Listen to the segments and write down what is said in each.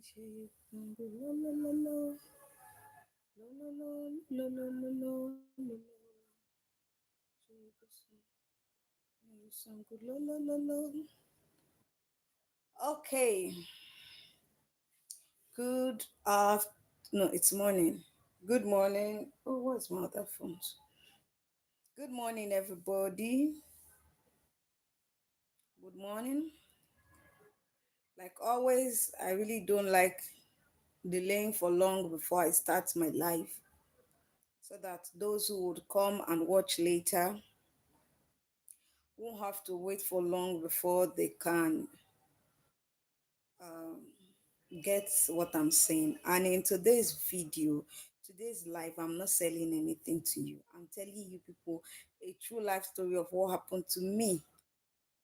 Okay, good no, it's morning. Good morning. Oh, what's my other phones? Good morning, everybody. Good morning. Like always, I really don't like delaying for long before I start my life so that those who would come and watch later won't have to wait for long before they can um, get what I'm saying. And in today's video, today's live, I'm not selling anything to you. I'm telling you people a true life story of what happened to me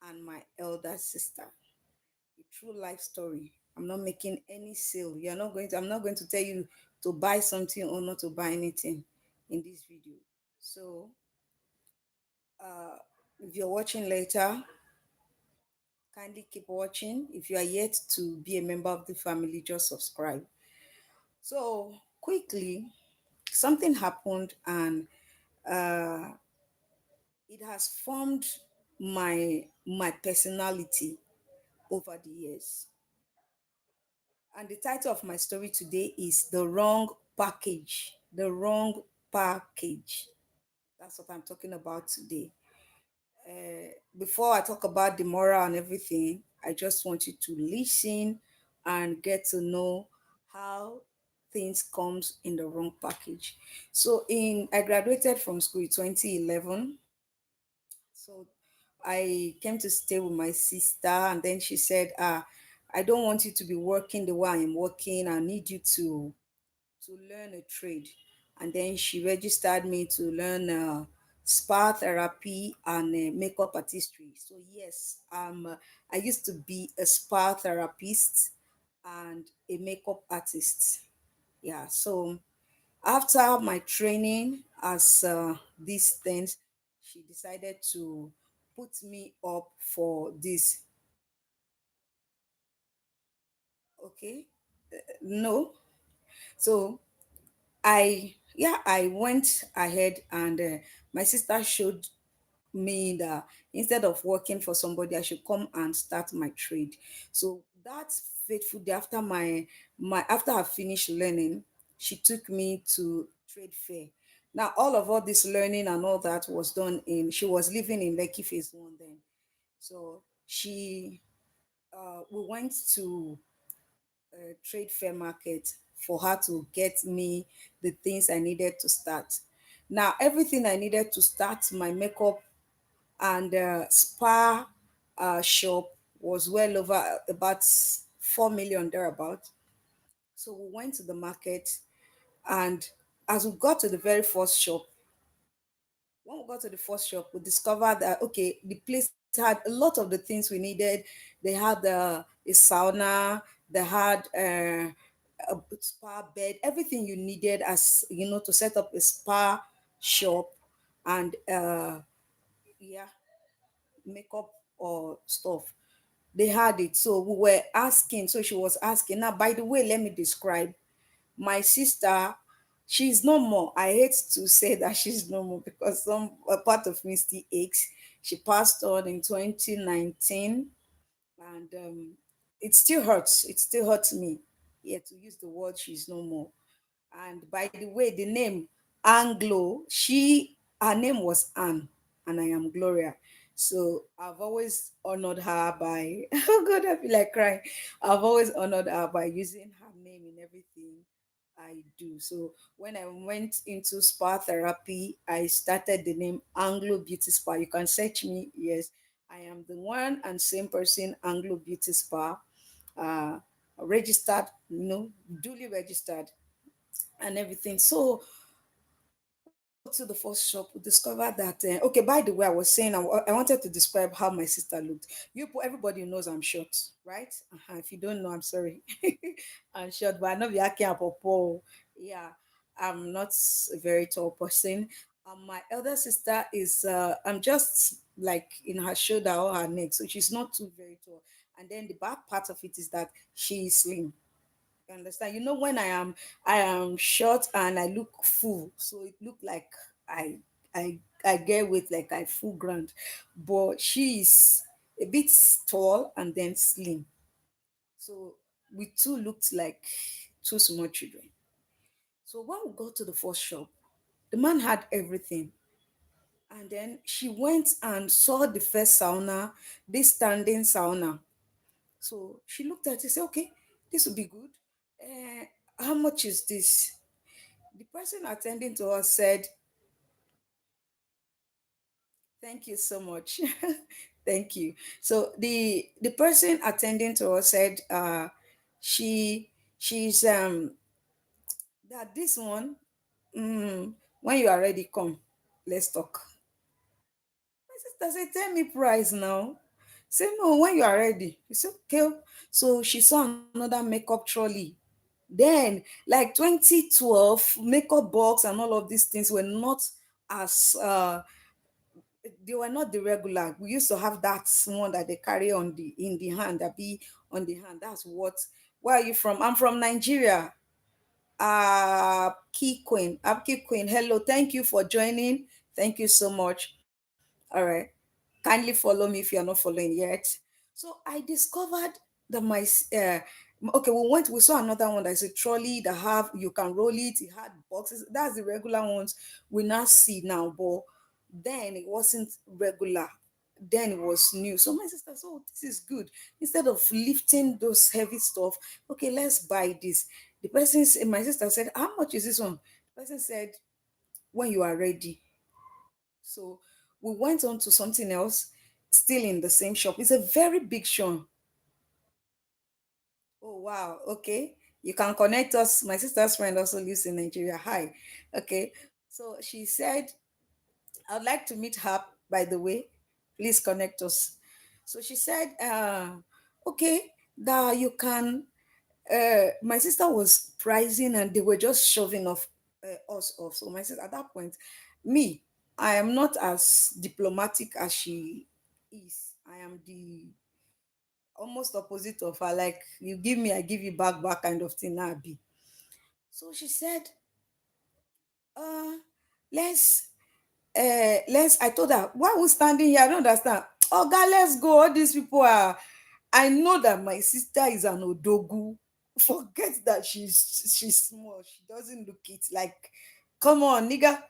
and my elder sister. A true life story. I'm not making any sale. I'm not going to tell you to buy something or not to buy anything in this video. So uh if you're watching later, kindly keep watching. If you are yet to be a member of the family, just subscribe. So quickly, something happened, and uh, it has formed my personality over the years. And the title of my story today is The Wrong Package. The Wrong Package. That's what I'm talking about today. Before I talk about the moral and everything, I just want you to listen and get to know how things comes in the wrong package. So in I graduated from school in 2011. So I came to stay with my sister, and then she said, I don't want you to be working the way I am working. I need you to learn a trade. And then she registered me to learn spa therapy and makeup artistry. So yes, I used to be a spa therapist and a makeup artist. Yeah. So after my training as these things, she decided to put me up for this. Okay. No. So I went ahead, and my sister showed me that instead of working for somebody, I should come and start my trade. So that fateful day, after my after I finished learning, she took me to trade fair. Now all this learning and all that was done in she was living in Lekki phase one then. So she we went to trade fair market for her to get me the things I needed to start. Now, everything I needed to start my makeup and spa shop was well over about 4 million thereabout. So we went to the market, and as we got to the very first shop, when we got to the first shop, we discovered that okay, the place had a lot of the things we needed. They had a sauna, they had a spa bed, everything you needed as to set up a spa shop and yeah, makeup or stuff. They had it. So we were asking. So she was asking. Now, by the way, let me describe my sister. She's no more. I hate to say that she's no more because some a part of me still aches. She passed on in 2019, and it still hurts. It still hurts me. Yeah, to use the word she's no more. And by the way, the name Anglo, her name was Anne, and I am Gloria. So I've always honored her by oh god, I feel like crying. I've always honored her by using her name in everything I do. So when I went into spa therapy, I started the name Anglo Beauty Spa. You can search me. Yes, I am the one and same person, Anglo Beauty Spa. Uh, registered, duly registered and everything. So when we got to the first shop, we discovered that okay. By the way, I was saying I wanted to describe how my sister looked. Everybody knows I'm short, right? If you don't know, I'm sorry. I'm short, but I know you're popo. Yeah, I'm not a very tall person. My elder sister is I'm just like in her shoulder or her neck, so she's not too very tall. And then the back part of it is that she is slim. You understand? You know, when I am short and I look full, so it look like I I get weight like I full ground. But she is a bit tall and then slim. So we two looked like two small children. So when we got to the first shop, the man had everything. And then she went and saw the first sauna, this standing sauna. So she looked at it and said, okay, this will be good. How much is this? The person attending to us said, thank you so much. Thank you. So the person attending to us said, she she's that this one, when you are ready, come, let's talk. My sister said, tell me price now. Say no, when you are ready. He said, okay. So she saw another makeup trolley. Then, like 2012, makeup box and all of these things were not as they were not the regular. We used to have that one that they carry on the in the hand, that be on the hand. That's what. Where are you from? I'm from Nigeria. Key Queen. Key Queen. Hello. Thank you for joining. Thank you so much. All right. Kindly follow me if you are not following yet. So I discovered that okay, we saw another one that's a trolley that have you can roll it. It had boxes. That's the regular ones we now see now, but then it wasn't regular. Then it was new. So my sister said, oh, this is good. Instead of lifting those heavy stuff, okay, let's buy this. My sister said, how much is this one? The person said, when you are ready. So we went on to something else, still in the same shop. It's a very big shop. Oh, wow. Okay. You can connect us. My sister's friend also lives in Nigeria. Hi. Okay. So she said, I'd like to meet her, by the way. Please connect us. So she said, okay, that you can. My sister was pricing and they were just shoving us off. So my sister, at that point, me, I am not as diplomatic as she is. I am the almost opposite of her. Like, you give me, I give you back kind of thing. Now be. So she said, uh, let's I told her, why are we standing here? I don't understand. Oh God, let's go. All these people are, I know that my sister is an odogu. Forget that she's small. She doesn't look it. Like, come on, nigga.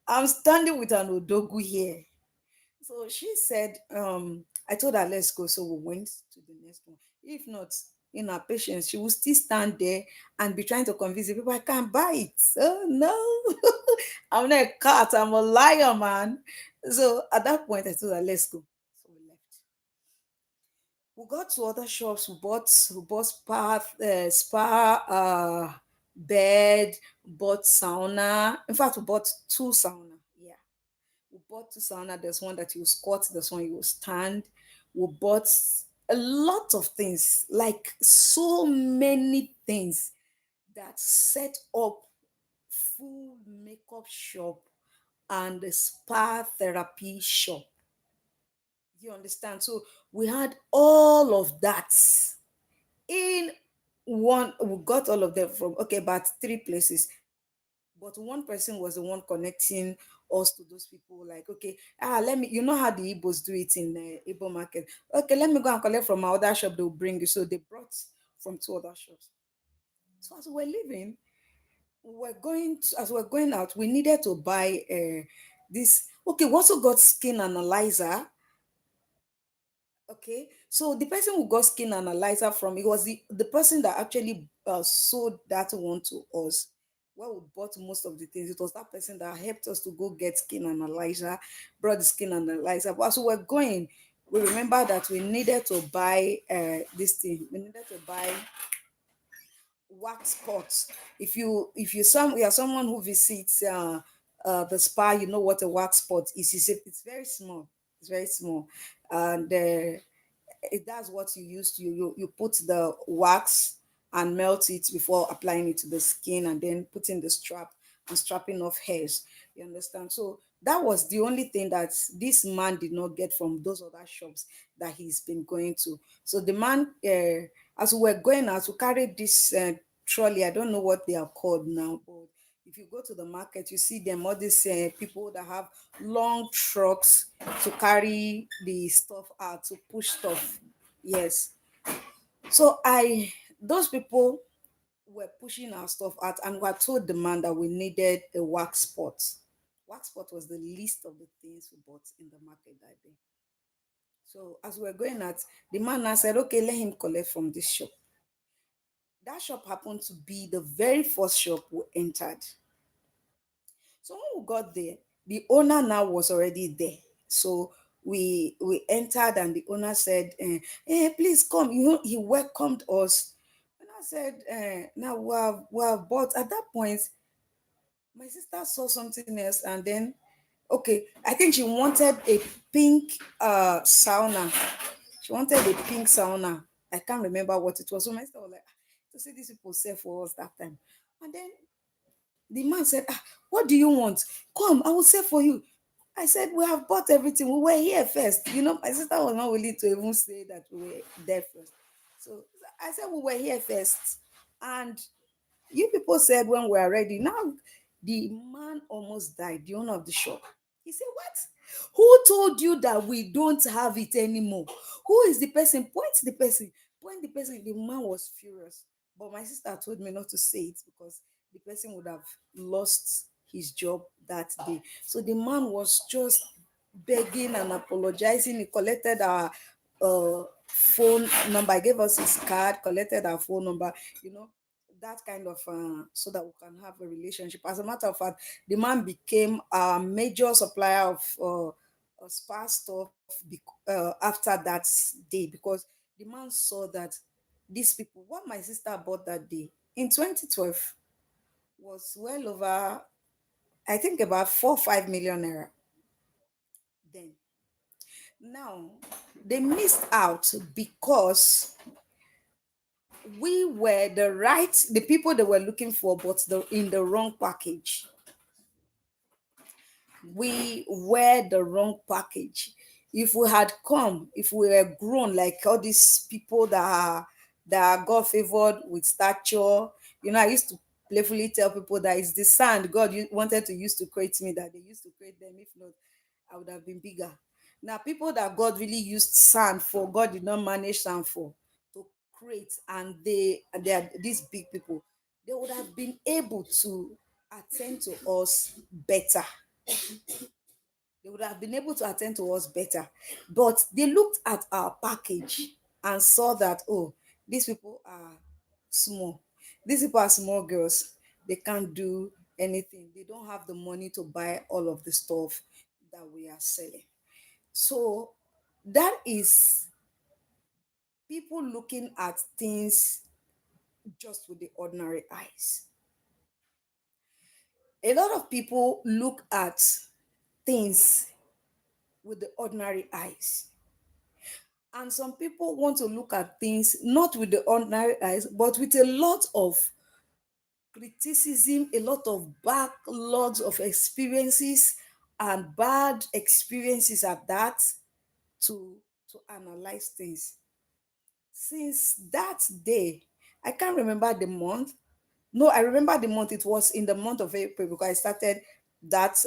I'm standing with an odogu here. So she said, I told her, let's go. So we went to the next one. If not, in her patience, she will still stand there and be trying to convince the people, I can't buy it. Oh, no. I'm not a cat. I'm a liar, man. So at that point, I told her, let's go. So we left. We got to other shops. We bought spa, bed, bought sauna. In fact, we bought two sauna. Yeah, we bought two sauna. There's one that you squat, there's one you stand. We bought a lot of things, like so many things that set up full makeup shop and a spa therapy shop. You understand? So we had all of that in one. We got all of them from, okay, about three places, but one person was the one connecting us to those people. Like, okay, let me, you know how the Igbos do it in the Igbo market. Okay, let me go and collect from my other shop. They'll bring you. So they brought from two other shops. So as we're leaving, as we're going out, we needed to buy this. Okay, we also got skin analyzer. Okay, so the person who got skin analyzer from, it was the person that actually sold that one to us. Well, we bought most of the things. It was that person that helped us to go get skin analyzer, brought the skin analyzer. But as we were going, we remember that we needed to buy this thing. We needed to buy wax pots. You are someone who visits the spa, you know what a wax pot is. It's very small. It's very small, and that's what you use. You put the wax and melt it before applying it to the skin, and then putting the strap and strapping off hairs. You understand? So that was the only thing that this man did not get from those other shops that he's been going to. So the man, as we were going out, we carried this trolley. I don't know what they are called now, but if you go to the market, you see them, all these people that have long trucks to carry the stuff out, to push stuff. Yes. So those people were pushing our stuff out and were told the man that we needed a wax pot. Wax pot was the least of the things we bought in the market that day. So as we were going out, the man now said, okay, let him collect from this shop. That shop happened to be the very first shop we entered. So when we got there, the owner now was already there. So we entered and the owner said, please come. You know, he welcomed us. And I said, now we have bought. At that point, my sister saw something else, and then okay, I think she wanted a pink sauna. She wanted a pink sauna. I can't remember what it was. So my sister was like, to see these people sell for us that time. And then the man said, what do you want? Come, I will sell for you. I said, we have bought everything. We were here first. You know, my sister was not willing to even say that we were there first. So I said, we were here first. And you people said when we are ready. Now, the man almost died, the owner of the shop. He said, what? Who told you that we don't have it anymore? Who is the person? Point the person. Point the person. The man was furious. But my sister told me not to say it because the person would have lost his job that day. So the man was just begging and apologizing. He collected our phone number. He gave us his card, collected our phone number, you know, that kind of, so that we can have a relationship. As a matter of fact, the man became a major supplier of spa stuff after that day, because the man saw that these people, what my sister bought that day in 2012 was well over, I think about 4 or 5 million naira then. Now, they missed out because we were the people they were looking for, but in the wrong package. We were the wrong package. If we had come, if we were grown like all these people that God favored with stature, you know, I used to playfully tell people that it's the sand God wanted to use to create me, that they used to create them. If not, I would have been bigger. Now, people that God really used sand for, God did not manage sand for to create, and they are these big people. They would have been able to attend to us better. They would have been able to attend to us better. But they looked at our package and saw that, oh, these people are small. These people are small girls. They can't do anything. They don't have the money to buy all of the stuff that we are selling. So that is people looking at things just with the ordinary eyes. A lot of people look at things with the ordinary eyes. And some people want to look at things not with the ordinary eyes, but with a lot of criticism, a lot of backlogs of experiences and bad experiences at that, to analyze things. Since that day, I can't remember the month. No, I remember the month. It was in the month of April because I started that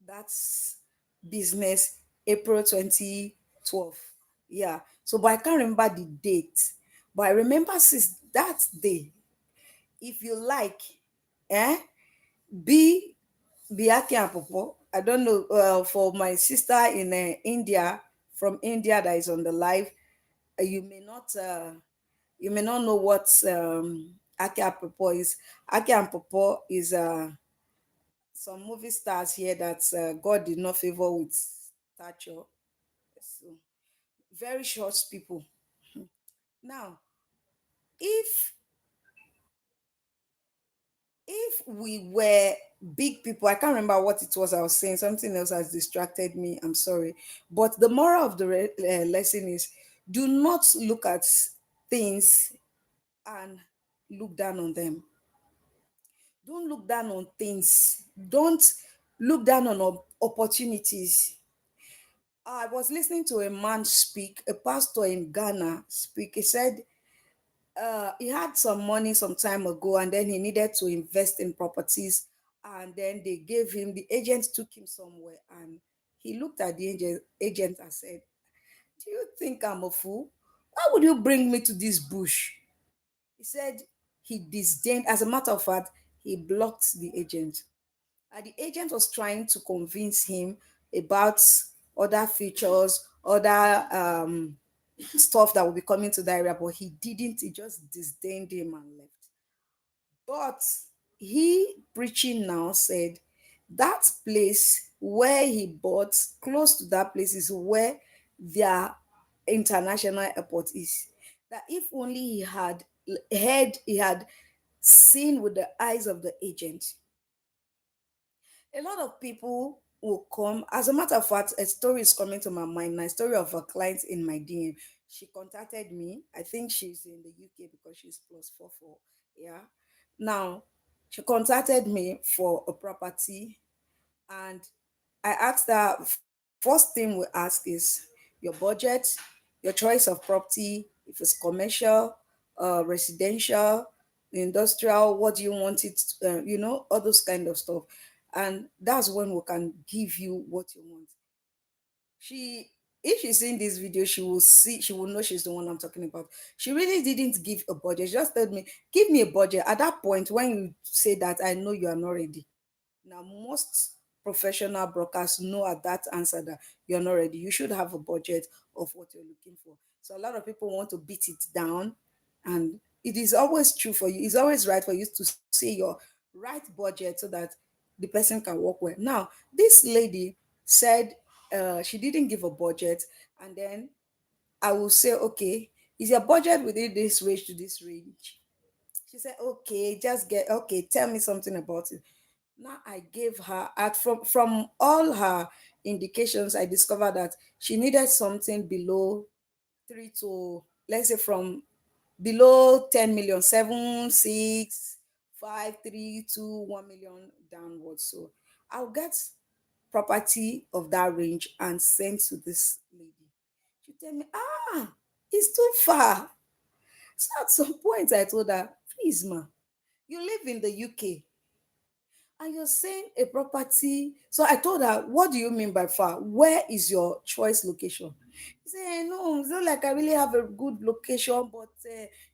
that's business April 2012. Yeah. So, but I can't remember the date. But I remember since that day, if you like, eh, be Biaki and Popo. I don't know, for my sister in India, from India that is on the live, you may not know what Aki and Popo is. Aki and Popo is some movie stars here that God did not favor with stature. So, very short people. Now, if we were big people, I can't remember what it was I was saying. Something else has distracted me. I'm sorry. But the moral of the lesson is, do not look at things and look down on them. Don't look down on things. Don't look down on opportunities. I was listening to a man speak, a pastor in Ghana speak. He said, he had some money some time ago, and then he needed to invest in properties. And then they gave him, the agent took him somewhere, and he looked at the agent and said, "Do you think I'm a fool? Why would you bring me to this bush?" He said he disdained, as a matter of fact, he blocked the agent. And the agent was trying to convince him about other features, other stuff that will be coming to the area, but he didn't. He just disdained him and left. But he, preaching now, said that place where he bought, close to that place, is where their international airport is. That if only he had heard, he had seen with the eyes of the agent, a lot of people will come. As a matter of fact, a story is coming to my mind now, a story of a client in my DM. She contacted me. I think she's in the UK because she's plus 44. Yeah. Now, she contacted me for a property, and I asked her, first thing we ask is your budget, your choice of property, if it's commercial, residential, industrial, what do you want it, all those kind of stuff. And that's when we can give you what you want. She, if she's seeing this video, she will see, she will know she's the one I'm talking about. She really didn't give a budget. She just told me, give me a budget. At that point, when you say that, I know you are not ready. Now, most professional brokers know at that answer that you're not ready. You should have a budget of what you're looking for. So a lot of people want to beat it down, and it is always true for you. It's always right for you to say your right budget so that the person can work well. Now, this lady said she didn't give a budget, and then I will say, okay, is your budget within this range to this range? She said, okay, just get, okay, tell me something about it. Now I gave her, at from all her indications, I discovered that she needed something below three to, let's say, from below 10 million, 7, 6, 5, 3, 2, 1 million downwards. So I'll get property of that range and send to this lady. She tell me, it's too far. So at some point I told her, please ma, you live in the UK and you're saying a property. So I told her, what do you mean by far? Where is your choice location? She said, no, it's not like I really have a good location, but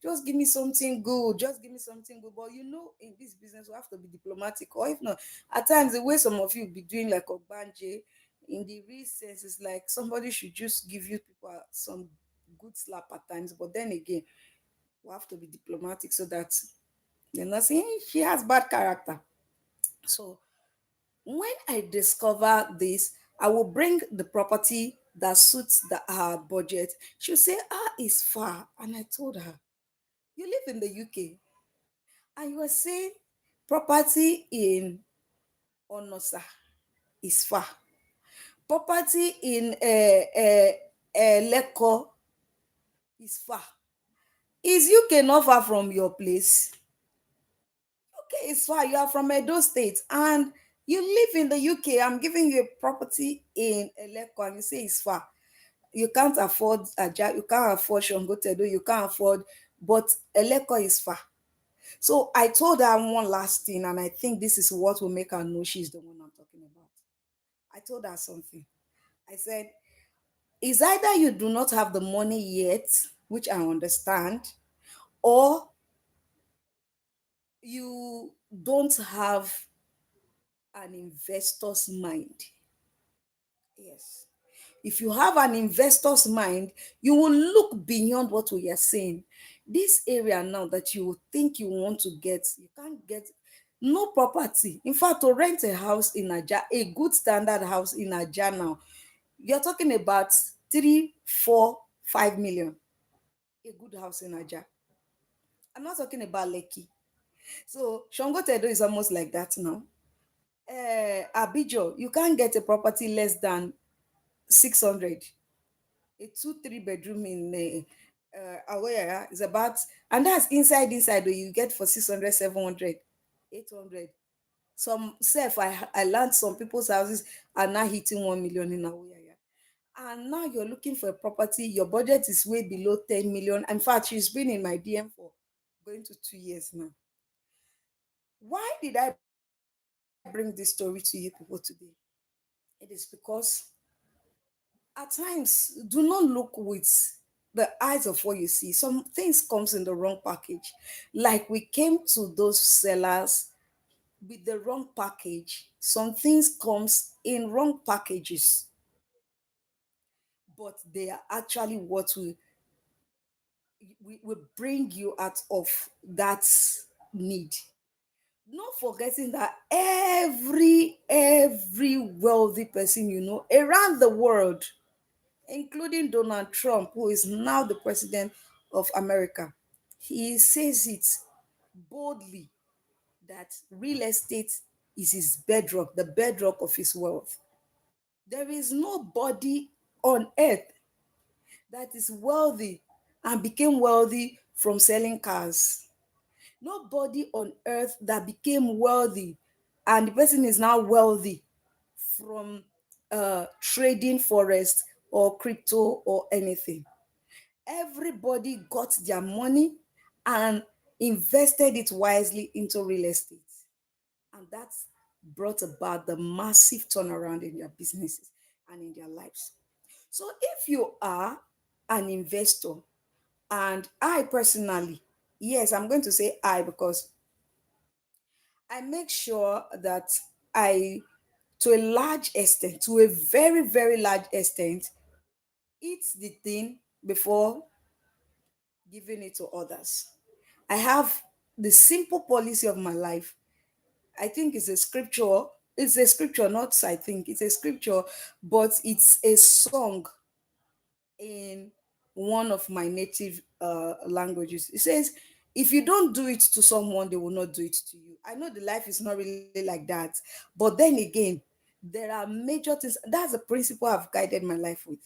just give me something good. Just give me something good. But in this business, we have to be diplomatic. Or if not, at times, the way some of you be doing like Ogbanje, in the real sense, it's like somebody should just give you people some good slap at times. But then again, we have to be diplomatic so that they're not saying, she has bad character." So when I discover this, I will bring the property that suits her budget. She'll say, it's far. And I told her, you live in the UK and you are saying property in Onosa is far. Property in Leko is far. Is UK not far from your place? Okay, it's far. You are from Edo State and you live in the UK. I'm giving you a property in Eleko and you say it's far. You can't afford Aja, you can't afford Shangotedo, you can't afford, but Eleko is far. So I told her one last thing, and I think this is what will make her know she's the one I'm talking about. I told her something. I said, it's either you do not have the money yet, which I understand, or you don't have an investor's mind. Yes. If you have an investor's mind, you will look beyond what we are saying. This area now that you think you want to get, you can't get no property. In fact, to rent a house in Aja, a good standard house in Aja now, you're talking about 3, 4, 5 million. A good house in Aja. I'm not talking about Lekki. So Shongotedo is almost like that now. Abijo, you can't get a property less than 600. A 2, 3 bedroom in Awoyaya is about, and that's inside where you get for 600, 700, 800. Some self, I learned some people's houses are now hitting 1 million in Awoyaya. and now you're looking for a property, your budget is way below 10 million. In fact, she's been in my DM for going to 2 years now. Why did I bring this story to you people today? It is because at times do not look with the eyes of what you see. Some things comes in the wrong package. Like we came to those sellers with the wrong package. Some things comes in wrong packages, but they are actually what will bring you out of that need. Not forgetting that every wealthy person you know around the world, including Donald Trump, who is now the president of America, he says it boldly that real estate is his bedrock, the bedrock of his wealth. There is nobody on earth that is wealthy and became wealthy from selling cars. Nobody on earth that became wealthy and the person is now wealthy from trading forex or crypto or anything. Everybody got their money and invested it wisely into real estate. And that's brought about the massive turnaround in their businesses and in their lives. So if you are an investor, and I personally, yes, I'm going to say I because I make sure that I, to a large extent, to a very large extent, eat the thing before giving it to others. I have the simple policy of my life. I think it's a scripture. It's a scripture, not I think it's a scripture, but it's a song in one of my native languages. It says, if you don't do it to someone, they will not do it to you. I know the life is not really like that, but then again, there are major things. That's the principle I've guided my life with.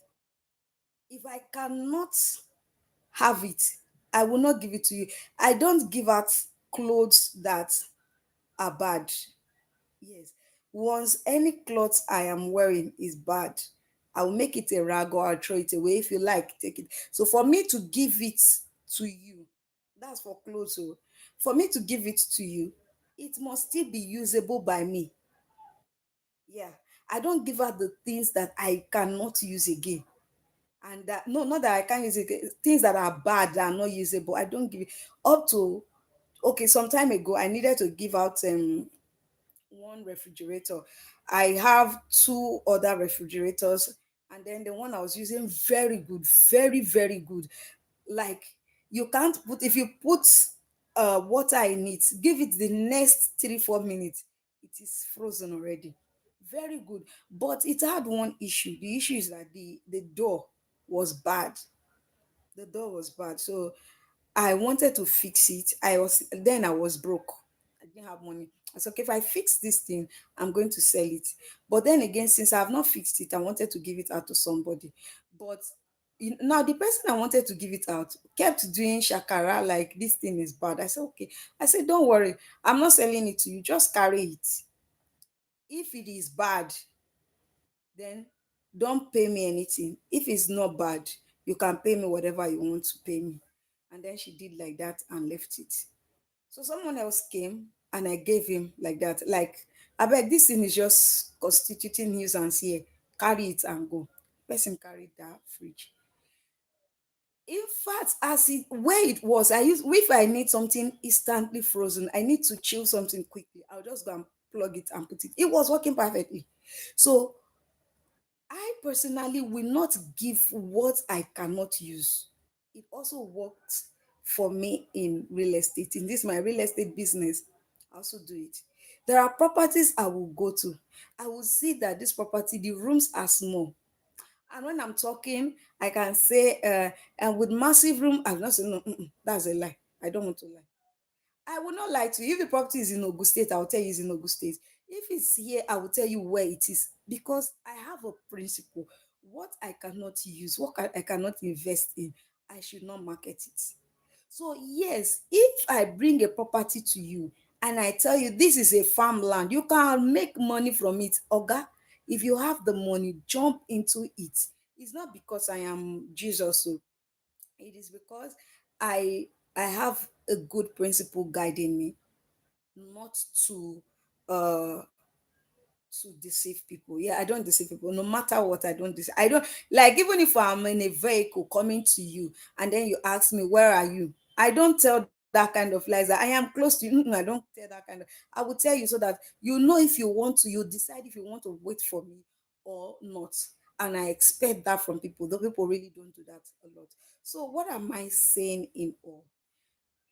If I cannot have it, I will not give it to you. I don't give out clothes that are bad. Yes. Once any clothes I am wearing is bad, I will make it a rag or I'll throw it away. If you like, take it. So for me to give it to you, that's for clothes. So for me to give it to you, it must still be usable by me. Yeah. I don't give out the things that I cannot use again. And that, no, not that I can't use it, things that are bad that are not usable. I don't give it up to, okay, some time ago I needed to give out one refrigerator. I have two other refrigerators, and then the one I was using, very good, very good. Like, you can't put, if you put water in it, give it the next 3 4 minutes, it is frozen already. Very good. But it had one issue. The issue is that the door was bad. The door was bad. So I wanted to fix it. I was broke. I didn't have money. I said, okay, if I fix this thing, I'm going to sell it. But then again, since I have not fixed it, I wanted to give it out to somebody. But now the person I wanted to give it out kept doing shakara like this thing is bad. I said, okay. I said, don't worry, I'm not selling it to you. Just carry it. If it is bad, then don't pay me anything. If it's not bad, you can pay me whatever you want to pay me. And then she did like that and left it. So someone else came and I gave him like that. Like, I beg, this thing is just constituting nuisance here. Carry it and go. Person carried that fridge. In fact, as it where it was, I use if I need something instantly frozen, I need to chill something quickly. I'll just go and plug it and put it. It was working perfectly. So I personally will not give what I cannot use. It also works for me in real estate. In this my real estate business, I also do it. There are properties I will go to. I will see that this property, the rooms are small. And when I'm talking, I can say, and with massive room, I've not said, no, that's a lie. I don't want to lie. I will not lie to you. If the property is in Ogun State, I will tell you it's in Ogun State. If it's here, I will tell you where it is because I have a principle. What I cannot use, what I cannot invest in, I should not market it. So, yes, if I bring a property to you and I tell you this is a farmland, you can make money from it. Oga, if you have the money, jump into it. It's not because I am Jesus, so it is because I I have a good principle guiding me not to uh deceive people. Yeah, I don't deceive people. No matter what, I don't deceive. I don't like, even if I'm in a vehicle coming to you and then you ask me, where are you? I don't tell that kind of lies. That I am close to you. I don't tell that kind of. I will tell you so that you know, if you want to, you decide if you want to wait for me or not. And I expect that from people. Though people really don't do that a lot. So what am I saying in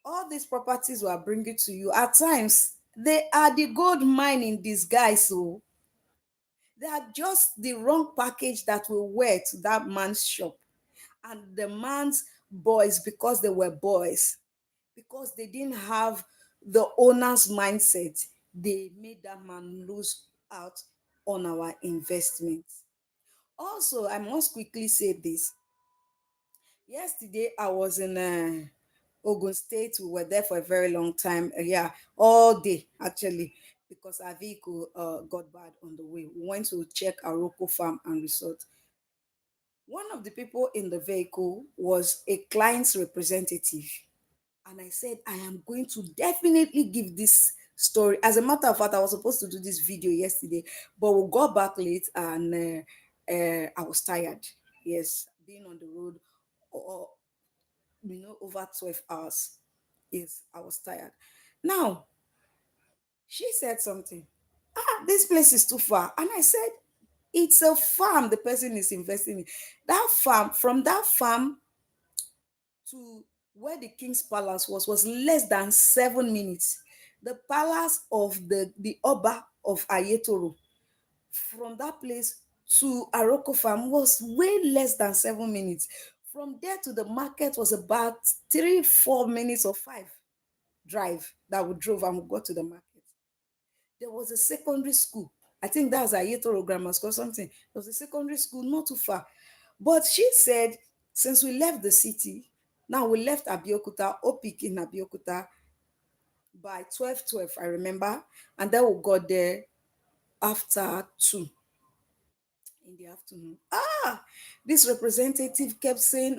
all these properties we are bringing to you, at times they are the gold mine in disguise. So they are just the wrong package that will wear to that man's shop. And the man's boys, because they were boys, because they didn't have the owner's mindset, they made that man lose out on our investments. Also, I must quickly say this. Yesterday, I was in Ogun State. We were there for a very long time. Yeah, all day actually, because our vehicle got bad on the way. We went to check our local farm and resort. One of the people in the vehicle was a client's representative. And I said, I am going to definitely give this story. As a matter of fact, I was supposed to do this video yesterday, but we got back late and I was tired. Yes, being on the road or over 12 hours. Yes, I was tired. Now, she said something. This place is too far. And I said, it's a farm the person is investing in. That farm, from that farm to where the king's palace was less than 7 minutes. The palace of the Oba of Ayetoro, from that place to Aroko farm was way less than 7 minutes. From there to the market was about 3, 4 minutes or five drive that we drove and we got to the market. There was a secondary school. I think that's Ayetoro Grammar School or something. There was a secondary school not too far. But she said, since we left the city, now we left Abeokuta, Opik in Abeokuta by 12:12, I remember. And then we got there after 2 in the afternoon. This representative kept saying,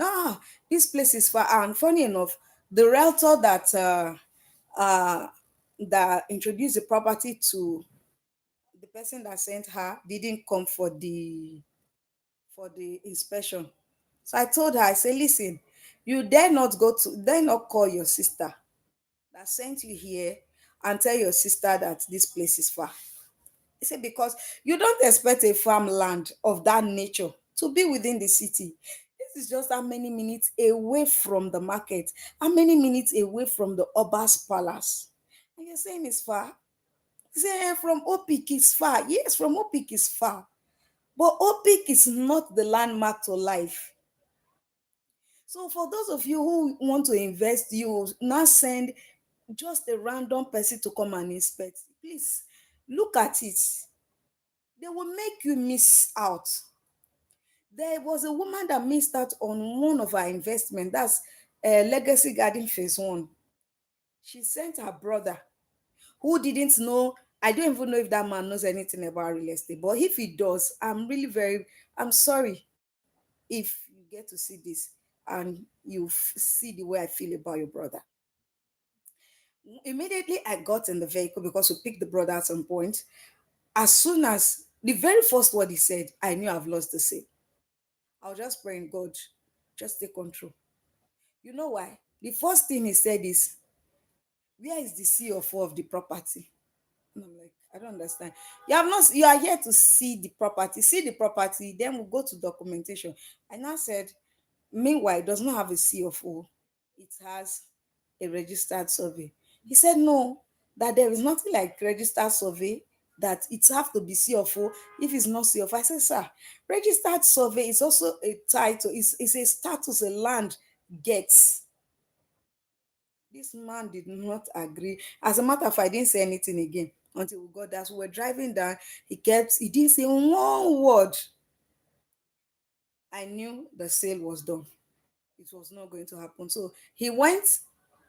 this place is far. And funny enough, the realtor uh, that introduced the property to the person that sent her didn't come for the inspection. So I told her, I said, listen, you dare not call your sister that sent you here and tell your sister that this place is far. I said, because you don't expect a farmland of that nature to be within the city. This is just how many minutes away from the market, how many minutes away from the Oba's palace. And you're saying it's far? Say from Opik is far. Yes, from Opik is far. But Opik is not the landmark to life. So for those of you who want to invest, you now send just a random person to come and inspect. Please look at it. They will make you miss out. There was a woman that missed out on one of our investment. That's Legacy Garden Phase 1. She sent her brother who didn't know. I don't even know if that man knows anything about real estate, but if he does, I'm sorry if you get to see this and you see the way I feel about your brother. Immediately I got in the vehicle because we picked the brother at some point. As soon as the very first word he said, I knew I've lost the sale. I was just praying, God, just take control. You know why? The first thing he said is, where is the CFO of the property? And I'm like, I don't understand. You are here to see the property. See the property, then we'll go to documentation. And I said, meanwhile, it does not have a CFO. It has a registered survey. He said, no, that there is nothing like registered survey, that it have to be CFO. If it's not CFO, I said, sir, registered survey is also a title, it's a status a land gets. This man did not agree. As a matter of fact, I didn't say anything again until we got there. So we were driving down. He didn't say one word. I knew the sale was done. It was not going to happen. So he went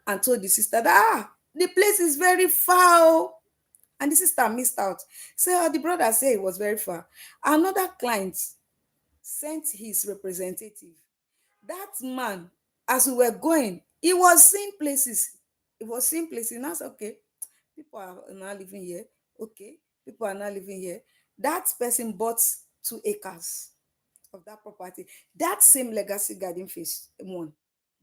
and told the sister that the place is very far. Oh. And the sister missed out. So the brother said it was very far. Another client sent his representative. That man, as we were going, he was seeing places. He was seeing places. And I said, okay, people are now living here. Okay, people are now living here. That person bought 2 acres of that property. That same legacy garden phase one,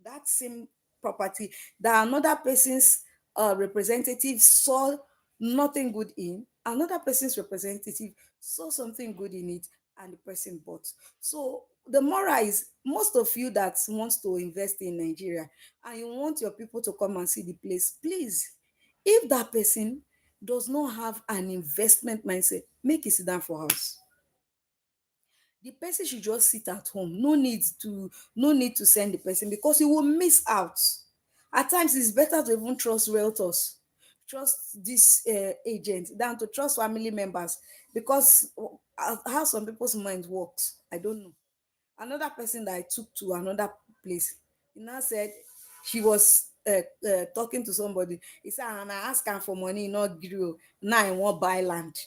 that same property that another person's representative saw nothing good in, another person's representative saw something good in it, and the person bought. So the moral is, most of you that wants to invest in Nigeria and you want your people to come and see the place, please, if that person does not have an investment mindset, make it sit down for house. The person should just sit at home. No need to send the person, because he will miss out. At times it's better to even trust realtors, trust this agent, than to trust family members, because how some people's mind works, I don't know. Another person that I took to another place, he now said she was talking to somebody. He said, and I ask am for money, e no gree o, now I wan buy land.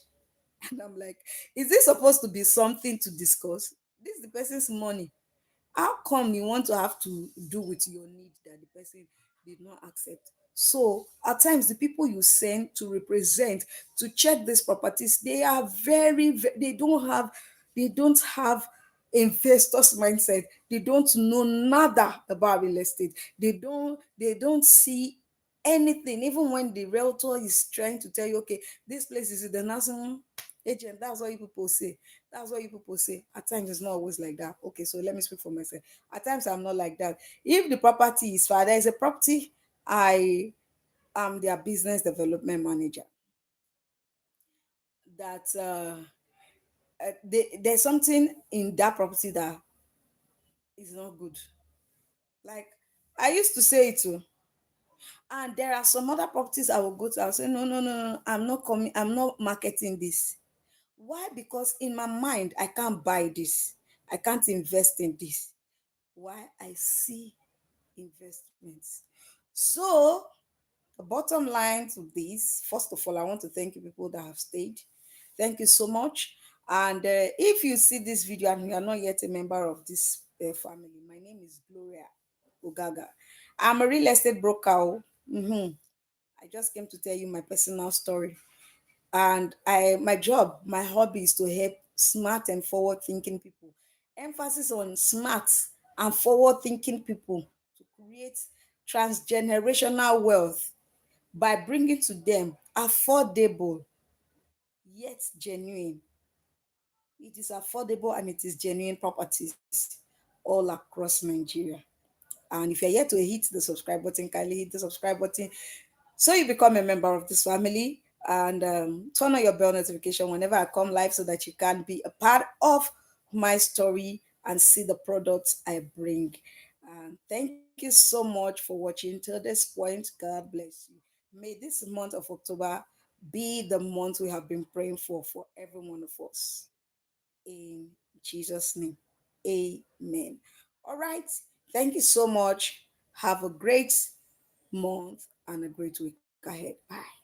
And I'm like, is this supposed to be something to discuss? This is the person's money. How come you want to have to do with your need that the person did not accept? So at times the people you send to represent, to check these properties, they are they don't have investors mindset. They don't know nada about real estate. They don't see anything. Even when the realtor is trying to tell you, okay, this place is in the national agent, that's what you people say. That's what you people say. At times it's not always like that. Okay, so let me speak for myself. At times I'm not like that. If the property is far, there is a property, I am their business development manager. That there's something in that property that is not good. Like, I used to say it too. And there are some other properties I will go to. I'll say, no, no, no, no, I'm not coming, I'm not marketing this. Why? Because in my mind, I can't buy this. I can't invest in this. Why? I see investments. So, the bottom line to this, first of all, I want to thank you people that have stayed. Thank you so much. And if you see this video and you are not yet a member of this family, my name is Gloria Ogaga. I'm a real estate broker. Oh. I just came to tell you my personal story. And my job, my hobby is to help smart and forward thinking people. Emphasis on smart and forward thinking people to create transgenerational wealth by bringing to them affordable yet genuine. It is affordable and it is genuine properties all across Nigeria. And if you're yet to hit the subscribe button, kindly hit the subscribe button so you become a member of this family, and turn on your bell notification whenever I come live so that you can be a part of my story and see the products I bring. And thank you so much for watching till this point. God bless you. May this month of October be the month we have been praying for every one of us. In Jesus' name, amen. All right. Thank you so much. Have a great month and a great week ahead. Bye.